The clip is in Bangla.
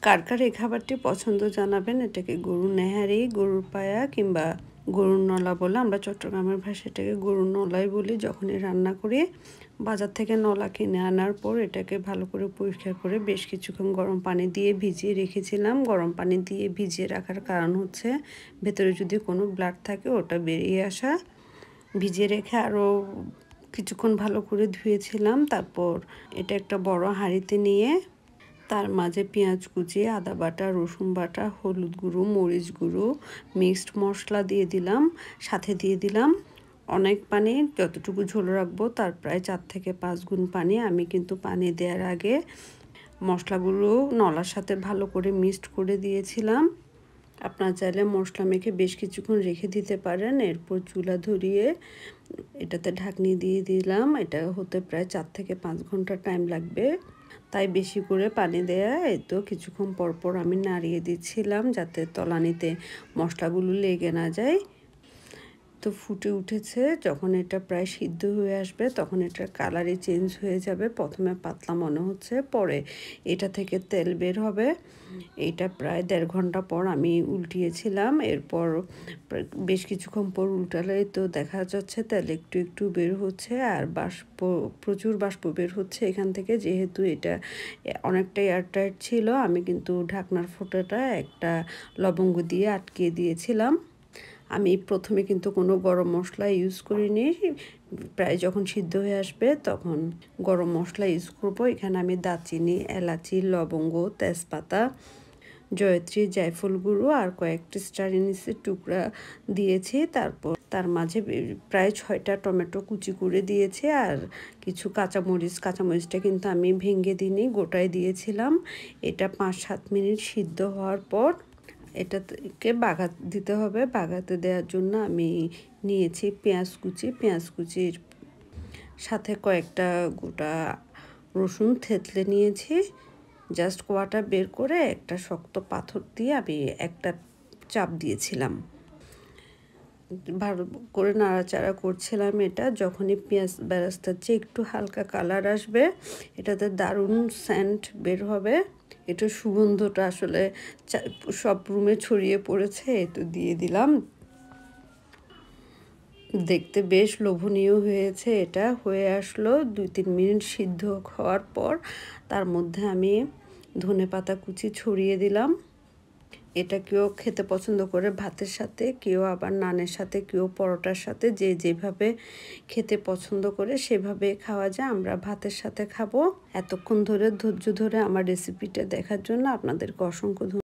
কার কার এই খাবারটি পছন্দ জানাবেন। এটাকে গরুর নেহারি, গরুর পায়া কিংবা গরুর নলা বলে, আমরা চট্টগ্রামের ভাষায় এটাকে গরুর নলাই বলি। যখনই রান্না করি, বাজার থেকে নলা কিনে আনার পর এটাকে ভালো করে পরিষ্কার করে বেশ কিছুক্ষণ গরম পানি দিয়ে ভিজিয়ে রেখেছিলাম। গরম পানি দিয়ে ভিজিয়ে রাখার কারণ হচ্ছে ভেতরে যদি কোনো ব্লাড থাকে ওটা বেরিয়ে আসা। ভিজিয়ে রেখে আরও কিছুক্ষণ ভালো করে ধুয়েছিলাম। তারপর এটা একটা বড় হাঁড়িতে নিয়ে তার মাঝে পেঁয়াজ কুচি, আদা বাটা, রসুন বাটা, হলুদ গুঁড়ো, মরিচ গুঁড়ো, মিক্সড মশলা দিয়ে দিলাম। সাথে দিয়ে দিলাম অনেক পানি, যতটুকু ঝোল রাখবো তার প্রায় 4 থেকে 5 গুণ পানি। আমি কিন্তু পানি দেওয়ার আগে মশলাগুলো নলার সাথে ভালো করে মিক্সড করে দিয়েছিলাম। আপনারা চাইলে মশলা মেখে বেশ কিছুক্ষণ রেখে দিতে পারেন। এরপর চুলা ধরিয়ে এটাতে ঢাকনি দিয়ে দিলাম। এটা হতে প্রায় 4 থেকে 5 ঘন্টা টাইম লাগবে, তাই বেশি করে পানি দেয়া। তো কিছুক্ষণ পরপর আমি নাড়িয়ে দিচ্ছিলাম যাতে তলানিতে মশলাগুলো লেগে না যায়। তো ফুটে উঠেছে। যখন এটা প্রায় সিদ্ধ হয়ে আসবে তখন এটার কালারই চেঞ্জ হয়ে যাবে। প্রথমে পাতলা মনে হচ্ছে, পরে এটা থেকে তেল বের হবে। এটা প্রায় 1.5 ঘন্টা পর আমি উল্টিয়েছিলাম। এরপর বেশ কিছুক্ষণ পর উল্টালে তো দেখা যাচ্ছে তেল একটু একটু বের হচ্ছে আর বাষ্প, প্রচুর বাষ্প বের হচ্ছে এখান থেকে। যেহেতু এটা অনেকটা এয়ারটাইট ছিল, আমি কিন্তু ঢাকনার ফোঁটাটা একটা লবঙ্গ দিয়ে আটকে দিয়েছিলাম। আমি প্রথমে কিন্তু কোনো গরম মশলা ইউজ করিনি। প্রায় যখন সিদ্ধ হয়ে আসবে তখন গরম মশলা ইউজ করব। এখানে আমি দারচিনি, এলাচি, লবঙ্গ, তেজপাতা, জয়ত্রী, জায়ফল গুঁড়ো আর কয়েকটি স্টার এনিসের টুকরা দিয়েছি। তারপর তার মাঝে প্রায় 6টা টমেটো কুচি করে দিয়েছি আর কিছু কাঁচামরিচটা কিন্তু আমি ভেঙে দিইনি, গোটায় দিয়েছিলাম। এটা 5-7 মিনিট সিদ্ধ হওয়ার পর এটাকে বাগাত দিতে হবে। বাগাতে দেওয়ার জন্য আমি নিয়েছি পেঁয়াজ কুচির সাথে কয়েকটা গোটা রসুন থেতলে নিয়েছি। জাস্ট কোয়াটা বের করে একটা শক্ত পাথর দিয়ে আমি একটা চাপ দিয়েছিলাম। ভালো করে নাড়াচাড়া করছিলাম এটা। যখনই পেঁয়াজ বেরেস্তার চেয়ে একটু হালকা কালার আসবে, এটাতে দারুণ সেন্ট বের হবে। এটার সুগন্ধটা আসলে সব রুমে ছড়িয়ে পড়েছে। তো দিয়ে দিলাম। দেখতে বেশ লোভনীয় হয়েছে। এটা হয়ে আসলো 2-3 মিনিট সিদ্ধ হওয়ার পর তার মধ্যে আমি ধনেপাতা কুচি ছড়িয়ে দিলাম। এটা কেউ খেতে পছন্দ করে ভাতের সাথে, কেউ আবার নানের সাথে, কেউ পরোটার সাথে, যে যেভাবে খেতে পছন্দ করে সেভাবে খাওয়া যায়। আমরা ভাতের সাথে খাবো। এতক্ষণ ধরে ধৈর্য ধরে আমার রেসিপিটা দেখার জন্য আপনাদেরকে অসংখ্য ধন্যবাদ।